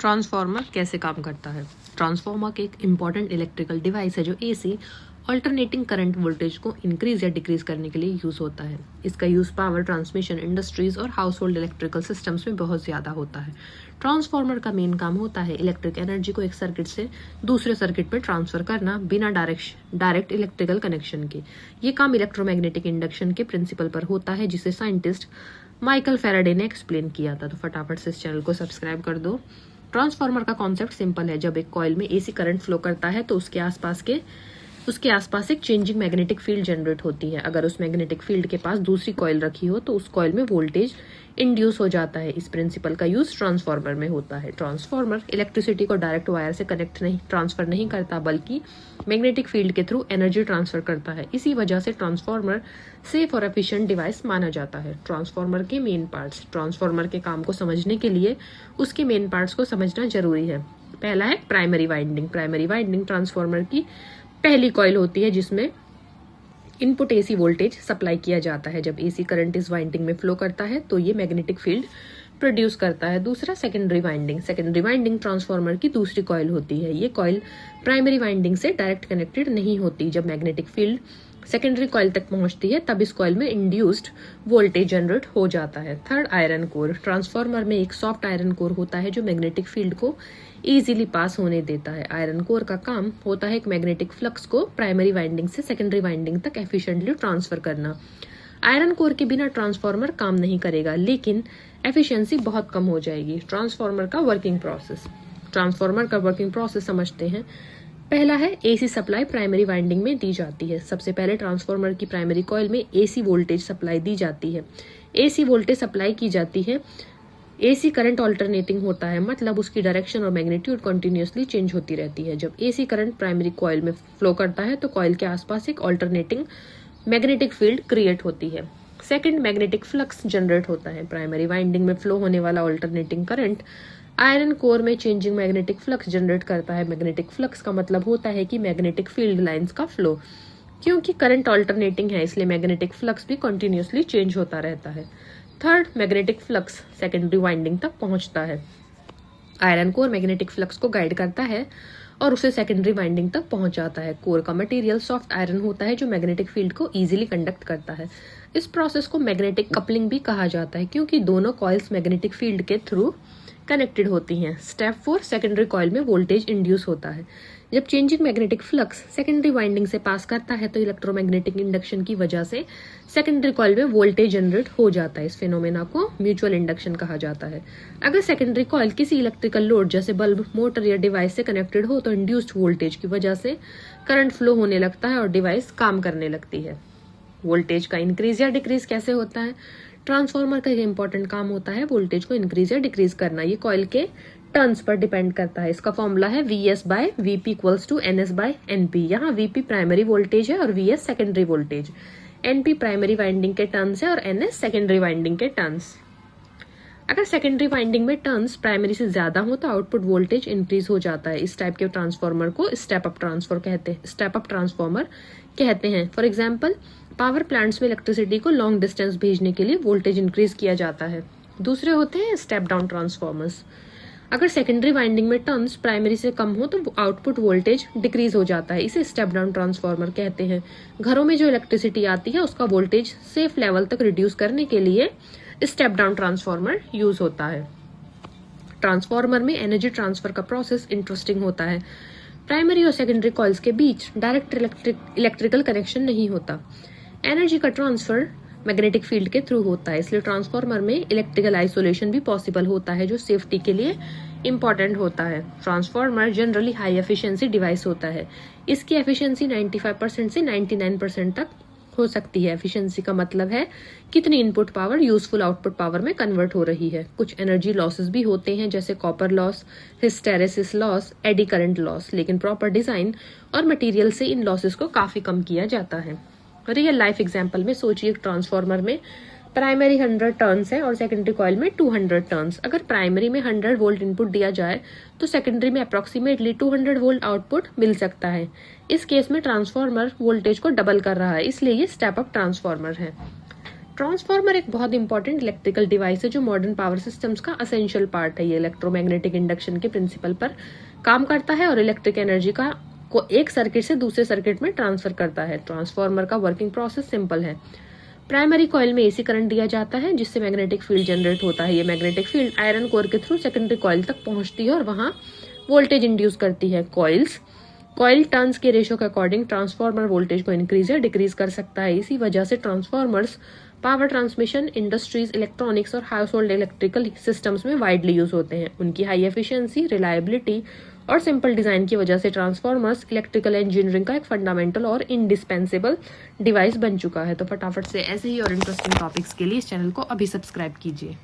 Transformer कैसे काम करता है? ट्रांसफार्मर एक इम्पॉर्टेंट इलेक्ट्रिकल डिवाइस है जो एसी अल्टरनेटिंग करंट वोल्टेज को इंक्रीज या डिक्रीज करने के लिए यूज होता है। इसका यूज पावर ट्रांसमिशन इंडस्ट्रीज और हाउस होल्ड इलेक्ट्रिकल सिस्टम्स में बहुत ज्यादा होता है। ट्रांसफार्मर का मेन काम होता है इलेक्ट्रिक एनर्जी को एक सर्किट से दूसरे सर्किट में ट्रांसफर करना बिना डायरेक्ट इलेक्ट्रिकल कनेक्शन के। ये काम इलेक्ट्रोमैग्नेटिक इंडक्शन के प्रिंसिपल पर होता है जिसे साइंटिस्ट माइकल फैराडे ने एक्सप्लेन किया था। तो फटाफट से इस चैनल को सब्सक्राइब कर दो। ट्रांसफार्मर का कॉन्सेप्ट सिंपल है। जब एक कॉइल में एसी करंट फ्लो करता है तो उसके आसपास एक चेंजिंग मैग्नेटिक फील्ड जनरेट होती है। अगर उस मैग्नेटिक फील्ड के पास दूसरी कॉइल रखी हो तो उस कॉइल में वोल्टेज इंड्यूस हो जाता है। इस प्रिंसिपल का यूज ट्रांसफार्मर में होता है। ट्रांसफार्मर इलेक्ट्रिसिटी को डायरेक्ट वायर से ट्रांसफर नहीं करता बल्कि मैग्नेटिक फील्ड के थ्रू एनर्जी ट्रांसफर करता है। इसी वजह से ट्रांसफार्मर सेफ और एफिशिएंट डिवाइस माना जाता है। ट्रांसफार्मर के मेन पार्ट्स। ट्रांसफार्मर के काम को समझने के लिए उसके मेन पार्ट्स को समझना जरूरी है। पहला है primary winding. Primary winding transformer की पहली कॉइल होती है जिसमें इनपुट एसी वोल्टेज सप्लाई किया जाता है। जब एसी करंट इस वाइंडिंग में फ्लो करता है तो ये मैग्नेटिक फील्ड प्रोड्यूस करता है। दूसरा secondary winding. Secondary winding transformer की दूसरी कॉइल होती है। ये कॉइल प्राइमरी वाइंडिंग से डायरेक्ट कनेक्टेड नहीं होती। जब मैग्नेटिक फील्ड सेकेंडरी कॉइल तक पहुंचती है तब इस कॉइल में इंड्यूस्ड वोल्टेज जनरेट हो जाता है। Third iron core. ट्रांसफार्मर में एक सॉफ्ट आयरन कोर होता है जो मैग्नेटिक फील्ड को इजीली पास होने देता है। आयरन कोर का काम होता है एक मैग्नेटिक फ्लक्स को प्राइमरी वाइंडिंग से सेकेंडरी वाइंडिंग तक एफिशिएंटली ट्रांसफर करना। आयरन कोर के बिना ट्रांसफार्मर काम नहीं करेगा लेकिन एफिशिएंसी बहुत कम हो जाएगी। ट्रांसफार्मर का वर्किंग प्रोसेस। ट्रांसफार्मर का वर्किंग प्रोसेस समझते हैं। पहला है एसी सप्लाई प्राइमरी वाइंडिंग में दी जाती है। सबसे पहले ट्रांसफार्मर की प्राइमरी कॉइल में एसी वोल्टेज सप्लाई दी जाती है। एसी वोल्टेज सप्लाई की जाती है। एसी करंट ऑल्टरनेटिंग होता है, मतलब उसकी डायरेक्शन और मैग्नीट्यूड कंटिन्यूअसली चेंज होती रहती है। जब एसी करंट प्राइमरी कॉइल में फ्लो करता है तो कॉइल के आसपास एक ऑल्टरनेटिंग मैग्नेटिक फील्ड क्रिएट होती है। सेकंड, मैग्नेटिक फ्लक्स जनरेट होता है। प्राइमरी वाइंडिंग में फ्लो होने वाला ऑल्टरनेटिंग करंट आयरन कोर में चेंजिंग मैग्नेटिक फ्लक्स जनरेट करता है। मैग्नेटिक फ्लक्स का मतलब होता है कि मैग्नेटिक फील्ड लाइंस का फ्लो। क्योंकि करंट ऑल्टरनेटिंग है इसलिए मैग्नेटिक फ्लक्स भी कंटिन्यूअसली चेंज होता रहता है। Third, magnetic flux secondary winding तक पहुंचता है। आयरन कोर मैग्नेटिक फ्लक्स को गाइड करता है और उसे सेकेंडरी वाइंडिंग तक पहुंचाता है। कोर का मटेरियल सॉफ्ट आयरन होता है जो मैग्नेटिक फील्ड को इजीली कंडक्ट करता है। इस प्रोसेस को मैग्नेटिक कपलिंग भी कहा जाता है क्योंकि दोनों कॉइल्स मैग्नेटिक फील्ड के थ्रू कनेक्टेड होती हैं। स्टेप 4, सेकेंडरी कॉइल में वोल्टेज इंड्यूस होता है। जब changing magnetic flux secondary winding से पास करता है तो इलेक्ट्रोमैग्नेटिक इंडक्शन की वजह से सेकेंडरी कॉइल में वोल्टेज जनरेट हो जाता है। इस फिनोमेना को म्यूचुअल इंडक्शन कहा जाता है। अगर सेकेंडरी कॉइल किसी इलेक्ट्रिकल लोड जैसे बल्ब, मोटर या डिवाइस से कनेक्टेड हो तो इंड्यूस्ड वोल्टेज की वजह से करंट फ्लो होने लगता है और डिवाइस काम करने लगती है। वोल्टेज का इंक्रीज या डिक्रीज कैसे होता है? ट्रांसफार्मर का एक इंपॉर्टेंट काम होता है वोल्टेज को इंक्रीज या डिक्रीज करना। ये कॉइल के टर्न्स पर डिपेंड करता है। इसका फॉर्मूला है Vs/Vp इक्वल्स टू Ns/Np। यहाँ Vp प्राइमरी वोल्टेज है और Vs secondary voltage. Np primary winding के टर्न्स है और Ns सेकेंडरी वाइंडिंग के टर्न्स। अगर सेकेंडरी वाइंडिंग में टर्न्स प्राइमरी से ज्यादा हो तो आउटपुट वोल्टेज इंक्रीज हो जाता है। इस टाइप के ट्रांसफार्मर को स्टेप अप ट्रांसफार्मर कहते हैं। फॉर एग्जाम्पल, पावर प्लांट्स में इलेक्ट्रिसिटी को लॉन्ग डिस्टेंस भेजने के लिए वोल्टेज इंक्रीज किया जाता है। दूसरे होते हैं स्टेप डाउन ट्रांसफार्मर्स। अगर सेकेंडरी वाइंडिंग में टर्न्स प्राइमरी से कम हो तो आउटपुट वोल्टेज डिक्रीज हो जाता है। इसे स्टेप डाउन ट्रांसफार्मर कहते हैं। घरों में जो इलेक्ट्रिसिटी आती है उसका वोल्टेज सेफ लेवल तक रिड्यूस करने के लिए स्टेप डाउन ट्रांसफार्मर यूज होता है। ट्रांसफार्मर में एनर्जी ट्रांसफर का प्रोसेस इंटरेस्टिंग होता है। प्राइमरी और सेकेंडरी कॉइल्स के बीच डायरेक्ट इलेक्ट्रिकल कनेक्शन नहीं होता। एनर्जी का ट्रांसफर मैग्नेटिक फील्ड के थ्रू होता है, इसलिए ट्रांसफार्मर में इलेक्ट्रिकल आइसोलेशन भी पॉसिबल होता है जो सेफ्टी के लिए इंपॉर्टेंट होता है। Transformer generally high efficiency device होता है। इसकी एफिशिएंसी 95% से 99% तक हो सकती है। एफिशिएंसी का मतलब है कितनी input power useful output power में कन्वर्ट हो रही है। कुछ एनर्जी लॉसेस भी होते हैं जैसे copper loss, hysteresis loss, eddy current loss, लेकिन प्रॉपर डिजाइन और मटेरियल से इन लॉसेस को काफी कम किया जाता है। रियल लाइफ एग्जांपल में सोचिए, ट्रांसफार्मर में प्राइमरी 100 टर्न्स है और सेकेंडरी कॉइल में 200 टर्न्स। अगर प्राइमरी में 100 वोल्ट इनपुट दिया जाए तो सेकेंडरी में अप्रोक्सीमेटली 200 वोल्ट आउटपुट मिल सकता है। इस केस में ट्रांसफार्मर वोल्टेज को डबल कर रहा है, इसलिए ये स्टेप अप ट्रांसफार्मर है। ट्रांसफार्मर एक बहुत इंपॉर्टेंट इलेक्ट्रिकल डिवाइस है जो मॉडर्न पावर सिस्टम्स का असेंशियल पार्ट है। ये इलेक्ट्रोमैग्नेटिक इंडक्शन के प्रिंसिपल पर काम करता है और इलेक्ट्रिक एनर्जी को एक सर्किट से दूसरे सर्किट में ट्रांसफर करता है। ट्रांसफार्मर का वर्किंग प्रोसेस सिंपल है। प्राइमरी कॉइल में एसी करंट दिया जाता है जिससे मैग्नेटिक फील्ड जनरेट होता है। ये मैग्नेटिक फील्ड आयरन कोर के थ्रू सेकेंडरी कॉइल तक पहुंचती है और वहां वोल्टेज इंड्यूस करती है। कॉइल टर्न्स के रेशो के अकॉर्डिंग ट्रांसफार्मर वोल्टेज को इंक्रीज या डिक्रीज कर सकता है। इसी वजह से transformers power transmission, industries, electronics और हाउस होल्ड इलेक्ट्रिकल सिस्टम्स में वाइडली यूज होते हैं। उनकी हाई एफिशिएंसी, रिलायबिलिटी और सिंपल डिजाइन की वजह से ट्रांसफार्मर्स इलेक्ट्रिकल इंजीनियरिंग का एक फंडामेंटल और इंडिस्पेंसेबल डिवाइस बन चुका है। तो फटाफट से ऐसे ही और इंटरेस्टिंग टॉपिक्स के लिए इस चैनल को अभी सब्सक्राइब कीजिए।